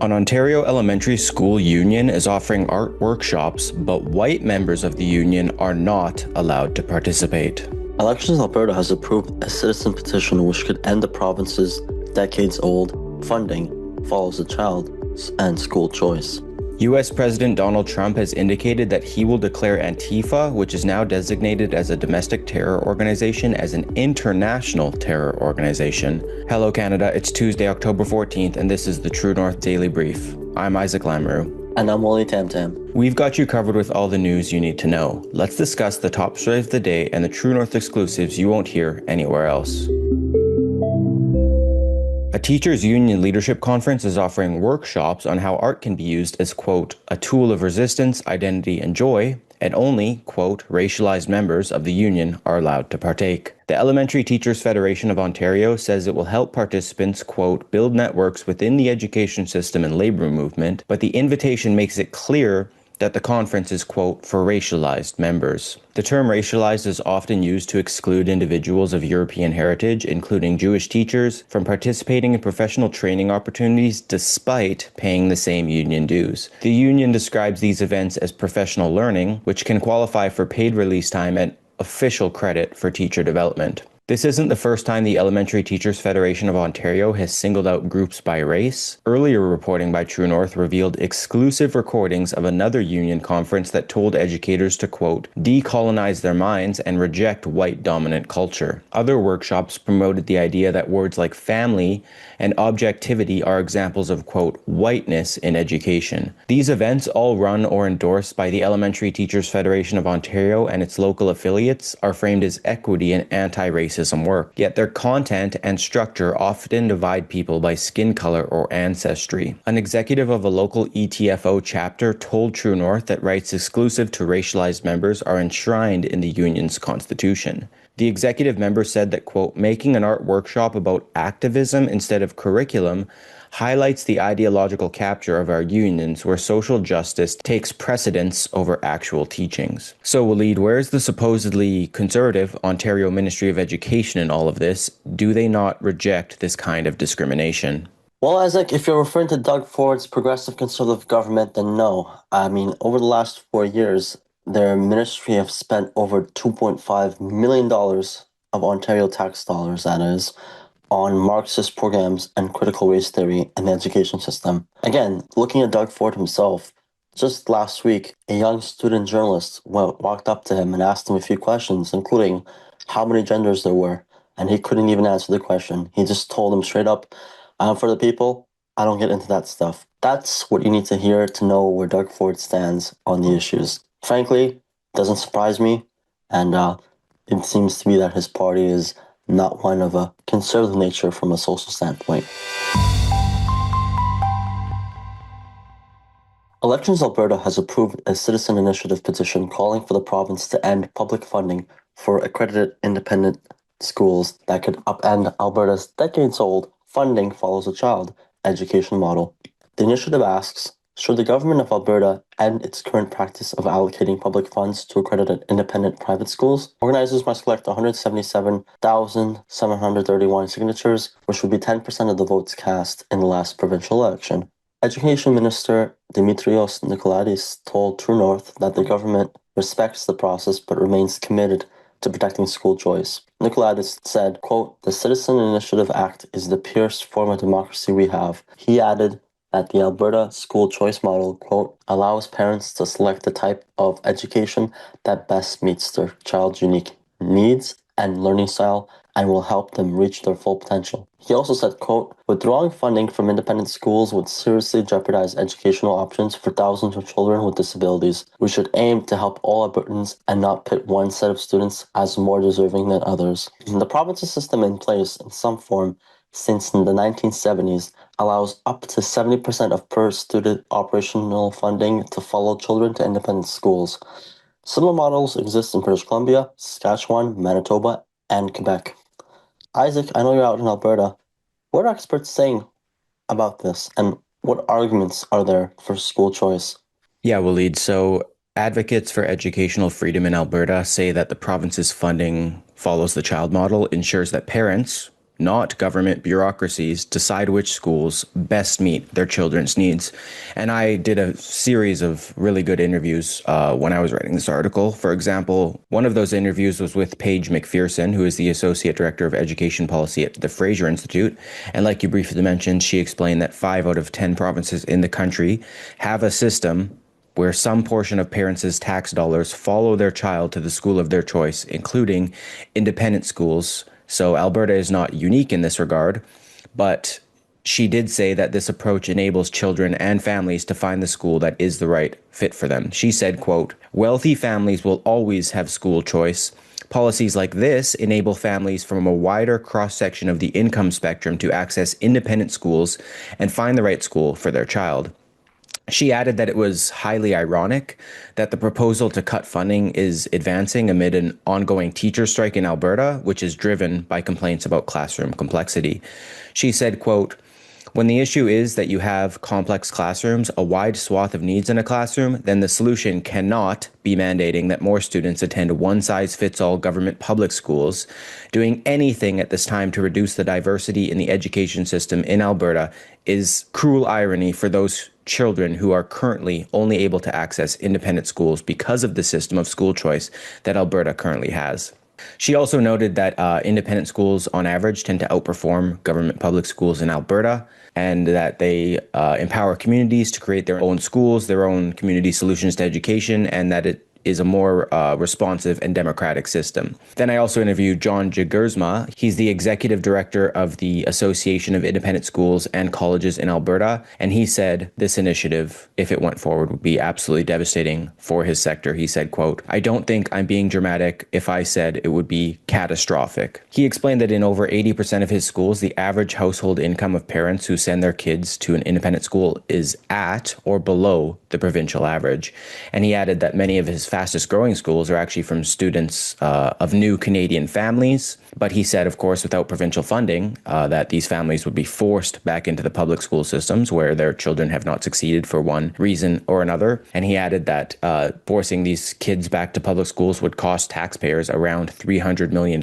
An Ontario elementary school union is offering art workshops, but white members of the union are not allowed to participate. Elections Alberta has approved a citizen petition which could end the province's decades-old funding follows the child and school choice. US President Donald Trump has indicated that he will declare Antifa, which is now designated as a domestic terror organization, as an international terror organization. Hello Canada, it's Tuesday, October 14th, and this is the True North Daily Brief. I'm Isaac Lamoureux. And I'm Walid Tamtam. We've got you covered with all the news you need to know. Let's discuss the top stories of the day and the True North exclusives you won't hear anywhere else. A teachers' union leadership conference is offering workshops on how art can be used as, quote, a tool of resistance, identity, and joy, and only, quote, racialized members of the union are allowed to partake. The Elementary Teachers Federation of Ontario says it will help participants, quote, build networks within the education system and labor movement, but the invitation makes it clear that the conference is, quote, for racialized members. The term racialized is often used to exclude individuals of European heritage, including Jewish teachers, from participating in professional training opportunities despite paying the same union dues. The union describes these events as professional learning, which can qualify for paid release time and official credit for teacher development. This isn't the first time the Elementary Teachers Federation of Ontario has singled out groups by race. Earlier reporting by True North revealed exclusive recordings of another union conference that told educators to, quote, decolonize their minds and reject white dominant culture. Other workshops promoted the idea that words like family and objectivity are examples of, quote, whiteness in education. These events, all run or endorsed by the Elementary Teachers Federation of Ontario and its local affiliates, are framed as equity and anti-racism work, yet their content and structure often divide people by skin color or ancestry. An executive of a local ETFO chapter told True North that rights exclusive to racialized members are enshrined in the union's constitution. The executive member said that, quote, making an art workshop about activism instead of curriculum highlights the ideological capture of our unions where social justice takes precedence over actual teachings. So, Walid, where is the supposedly conservative Ontario Ministry of Education in all of this? Do they not reject this kind of discrimination? Well, Isaac, if you're referring to Doug Ford's progressive conservative government, then no. I mean, over the last 4 years, their ministry have spent over $2.5 million of Ontario tax dollars, that is, on Marxist programs and critical race theory in the education system. Again, looking at Doug Ford himself, just last week, a young student journalist walked up to him and asked him a few questions, including how many genders there were, and he couldn't even answer the question. He just told him straight up, I'm for the people, I don't get into that stuff. That's what you need to hear to know where Doug Ford stands on the issues. Frankly, it doesn't surprise me, and it seems to be that his party is not one of a conservative nature from a social standpoint. Elections Alberta has approved a citizen initiative petition calling for the province to end public funding for accredited independent schools that could upend Alberta's decades-old funding follows a child education model. The initiative asks, should the government of Alberta end its current practice of allocating public funds to accredited independent private schools? Organizers must collect 177,731 signatures, which would be 10% of the votes cast in the last provincial election. Education Minister Dimitrios Nicolaides told True North that the government respects the process but remains committed to protecting school choice. Nicolaides said, quote, the Citizen Initiative Act is the purest form of democracy we have. He added that the Alberta school choice model, quote, allows parents to select the type of education that best meets their child's unique needs and learning style and will help them reach their full potential. He also said, quote, withdrawing funding from independent schools would seriously jeopardize educational options for thousands of children with disabilities. We should aim to help all Albertans and not pit one set of students as more deserving than others. The province's system in place in some form since the 1970s allows up to 70% of per-student operational funding to follow children to independent schools. Similar models exist in British Columbia, Saskatchewan, Manitoba, and Quebec. Isaac, I know you're out in Alberta. What are experts saying about this, and what arguments are there for school choice? Yeah, Walid, so advocates for educational freedom in Alberta say that the province's funding follows the child model, ensures that parents, not government bureaucracies, decide which schools best meet their children's needs. And I did a series of really good interviews when I was writing this article. For example, one of those interviews was with Paige McPherson, who is the Associate Director of Education Policy at the Fraser Institute. And like you briefly mentioned, she explained that 5 out of 10 provinces in the country have a system where some portion of parents' tax dollars follow their child to the school of their choice, including independent schools. So Alberta is not unique in this regard, but she did say that this approach enables children and families to find the school that is the right fit for them. She said, quote, "Wealthy families will always have school choice. Policies like this enable families from a wider cross-section of the income spectrum to access independent schools and find the right school for their child." She added that it was highly ironic that the proposal to cut funding is advancing amid an ongoing teacher strike in Alberta, which is driven by complaints about classroom complexity. She said, quote, "When the issue is that you have complex classrooms, a wide swath of needs in a classroom, then the solution cannot be mandating that more students attend one-size-fits-all government public schools. Doing anything at this time to reduce the diversity in the education system in Alberta is cruel irony for those children who are currently only able to access independent schools because of the system of school choice that Alberta currently has." She also noted that independent schools on average tend to outperform government public schools in Alberta, and that they empower communities to create their own schools, their own community solutions to education, and that it is a more responsive and democratic system. Then I also interviewed John Jagersma. He's the executive director of the Association of Independent Schools and Colleges in Alberta, and he said this initiative, if it went forward, would be absolutely devastating for his sector. He said, quote, "I don't think I'm being dramatic if I said it would be catastrophic." He explained that in over 80% of his schools, the average household income of parents who send their kids to an independent school is at or below the provincial average. And he added that many of his fastest growing schools are actually from students of new Canadian families. But he said, of course, without provincial funding, that these families would be forced back into the public school systems where their children have not succeeded for one reason or another. And he added that forcing these kids back to public schools would cost taxpayers around $300 million.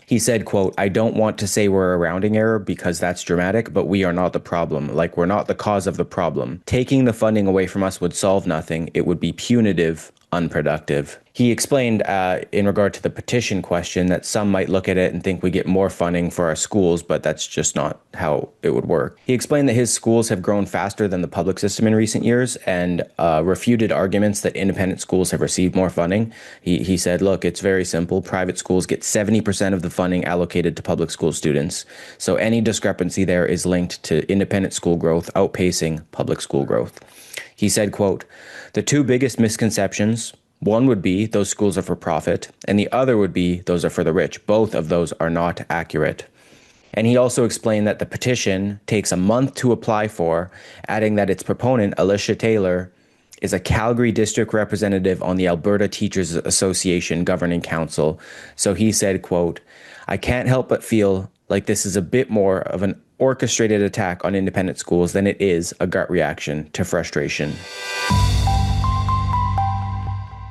He said, quote, "I don't want to say we're a rounding error because that's dramatic, but we are not the problem. Like, we're not the cause of the problem. Taking the funding away from us would solve nothing. It would be punitive, unproductive." He explained in regard to the petition question that some might look at it and think we get more funding for our schools, but that's just not how it would work. He explained that his schools have grown faster than the public system in recent years and refuted arguments that independent schools have received more funding. He said, look, it's very simple. Private schools get 70% of the funding allocated to public school students. So any discrepancy there is linked to independent school growth outpacing public school growth. He said, quote, "The two biggest misconceptions, one would be those schools are for profit, and the other would be those are for the rich. Both of those are not accurate." And he also explained that the petition takes a month to apply for, adding that its proponent, Alicia Taylor, is a Calgary district representative on the Alberta Teachers Association Governing Council. So he said, quote, "I can't help but feel like this is a bit more of an orchestrated attack on independent schools than it is a gut reaction to frustration."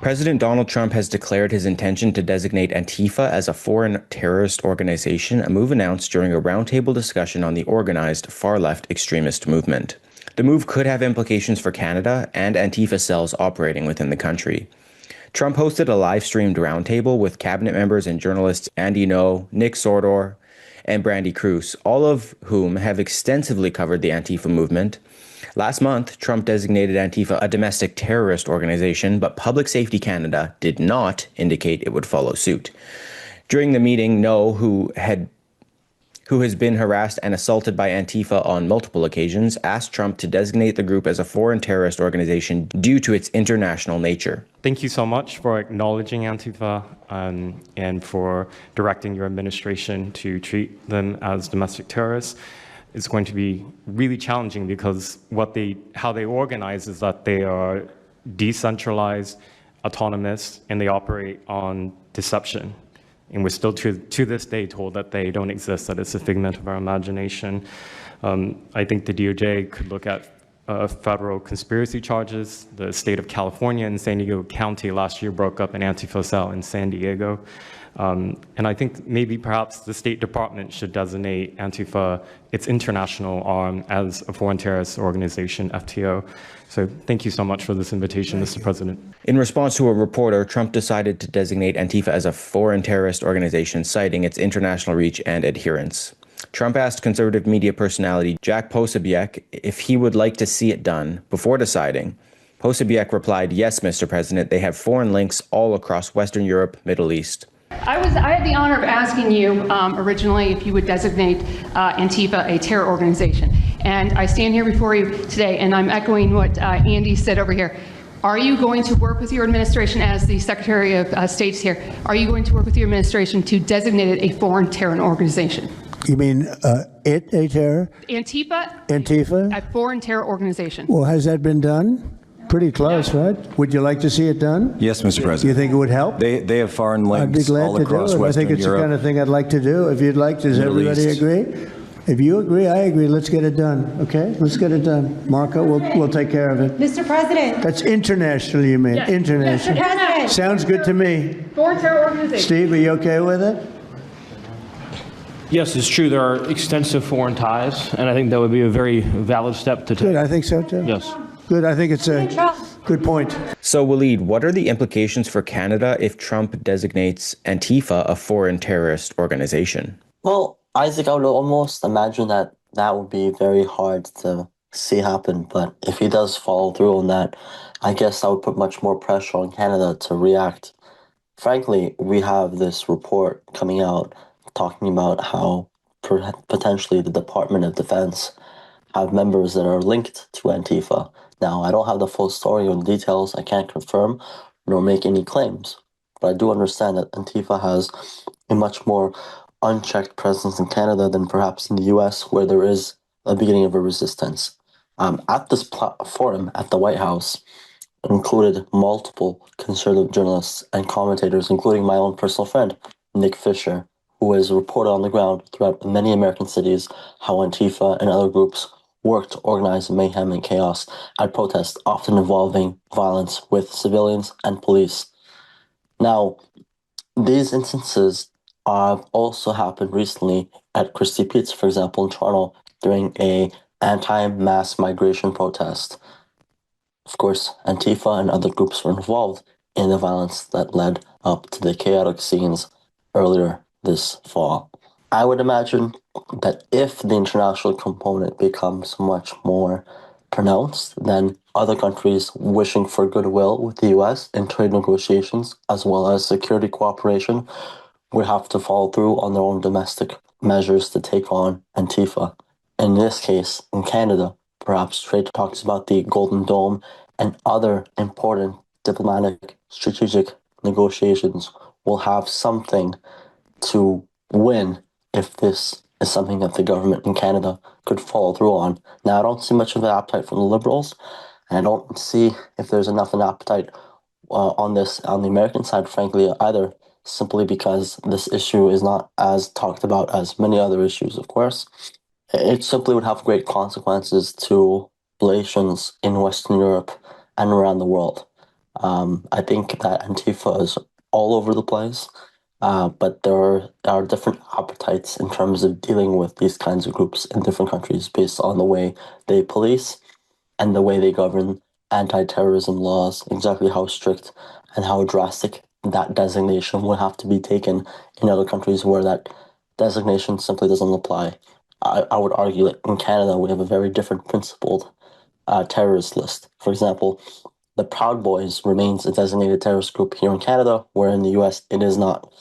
President Donald Trump has declared his intention to designate Antifa as a foreign terrorist organization, a move announced during a roundtable discussion on the organized far-left extremist movement. The move could have implications for Canada and Antifa cells operating within the country. Trump hosted a live-streamed roundtable with cabinet members and journalists Andy Ngo, Nick Sordor, and Brandy Cruz, all of whom have extensively covered the Antifa movement. Last month, Trump designated Antifa a domestic terrorist organization, but Public Safety Canada did not indicate it would follow suit. During the meeting, Ngo, who has been harassed and assaulted by Antifa on multiple occasions, asked Trump to designate the group as a foreign terrorist organization due to its international nature. Thank you so much for acknowledging Antifa and for directing your administration to treat them as domestic terrorists. It's going to be really challenging because how they organize is that they are decentralized, autonomous, and they operate on deception. And we're still to this day told that they don't exist, that it's a figment of our imagination. I think the DOJ could look at federal conspiracy charges. The state of California and San Diego County last year broke up an Antifa cell in San Diego. And I think maybe perhaps the State Department should designate Antifa its international arm as a foreign terrorist organization, FTO. So thank you so much for this invitation, Mr. President. In response to a reporter, Trump decided to designate Antifa as a foreign terrorist organization, citing its international reach and adherence. Trump asked conservative media personality Jack Posobiec if he would like to see it done before deciding. Posobiec replied, "Yes, Mr. President, they have foreign links all across Western Europe, Middle East." I had the honor of asking you originally if you would designate Antifa a terror organization. And I stand here before you today, and I'm echoing what Andy said over here. Are you going to work with your administration, as the Secretary of State's here, are you going to work with your administration to designate it a foreign terror organization? You mean a terror? Antifa? A foreign terror organization. Well, has that been done? Pretty close, right? Would you like to see it done? Yes, Mr. President. Do you think it would help? They have foreign links I'd be glad all to across do it. Western I think it's Europe. the kind of thing I'd like to do. If you'd like, does Middle everybody East. agree? If you agree, I agree. Let's get it done, okay? Let's get it done. Marco, we'll take care of it. Mr. President. That's international, you mean? Yes. International. Mr. President. Sounds good to me. Foreign terror organization. Steve, are you okay with it? Yes, it's true. There are extensive foreign ties, and I think that would be a very valid step to take. Good, I think so too. Yes. Good, I think it's a good point. So, Walid, what are the implications for Canada if Trump designates Antifa a foreign terrorist organization? Well, Isaac, I would almost imagine that that would be very hard to see happen. But if he does follow through on that, I guess that would put much more pressure on Canada to react. Frankly, we have this report coming out talking about how potentially the Department of Defense have members that are linked to Antifa. Now, I don't have the full story or the details. I can't confirm nor make any claims. But I do understand that Antifa has a much more unchecked presence in Canada than perhaps in the US, where there is a beginning of a resistance. At this forum at the White House, included multiple conservative journalists and commentators, including my own personal friend, Nick Fisher, who has reported on the ground throughout many American cities how Antifa and other groups work to organize mayhem and chaos at protests, often involving violence with civilians and police. Now, these instances have also happened recently at Christie Pizza, for example, in Toronto, during a anti-mass migration protest. Of course, Antifa and other groups were involved in the violence that led up to the chaotic scenes earlier this fall. I would imagine that if the international component becomes much more pronounced, then other countries wishing for goodwill with the US in trade negotiations, as well as security cooperation, would have to follow through on their own domestic measures to take on Antifa. In this case, in Canada, perhaps trade talks about the Golden Dome and other important diplomatic, strategic negotiations will have something to win if this is something that the government in Canada could follow through on. Now, I don't see much of an appetite from the Liberals, and I don't see if there's enough an appetite on this on the American side, frankly, either, simply because this issue is not as talked about as many other issues, of course. It simply would have great consequences to relations in Western Europe and around the world. I think that Antifa is all over the place, but there are different appetites in terms of dealing with these kinds of groups in different countries based on the way they police and the way they govern anti-terrorism laws, exactly how strict and how drastic that designation would have to be taken in other countries where that designation simply doesn't apply. I would argue that in Canada, we have a very different principled terrorist list. For example, the Proud Boys remains a designated terrorist group here in Canada, where in the US it is not.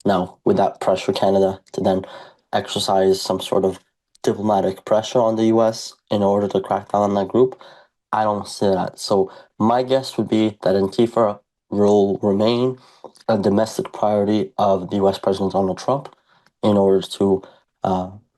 Now, would that pressure Canada to then exercise some sort of diplomatic pressure on the US in order to crack down on that group? I don't see that. So my guess would be that Antifa will remain a domestic priority of the US President Donald Trump in order to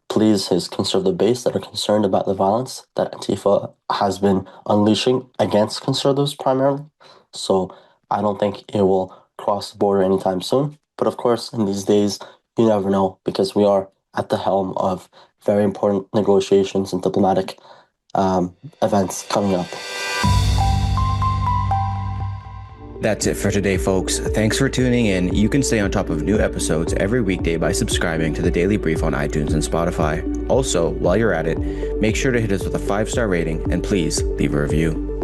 please his conservative base that are concerned about the violence that Antifa has been unleashing against conservatives primarily. So I don't think it will cross the border anytime soon. But of course, in these days, you never know, because we are at the helm of very important negotiations and diplomatic events coming up. That's it for today, folks. Thanks for tuning in. You can stay on top of new episodes every weekday by subscribing to the Daily Brief on iTunes and Spotify. Also, while you're at it, make sure to hit us with a 5-star rating and please leave a review.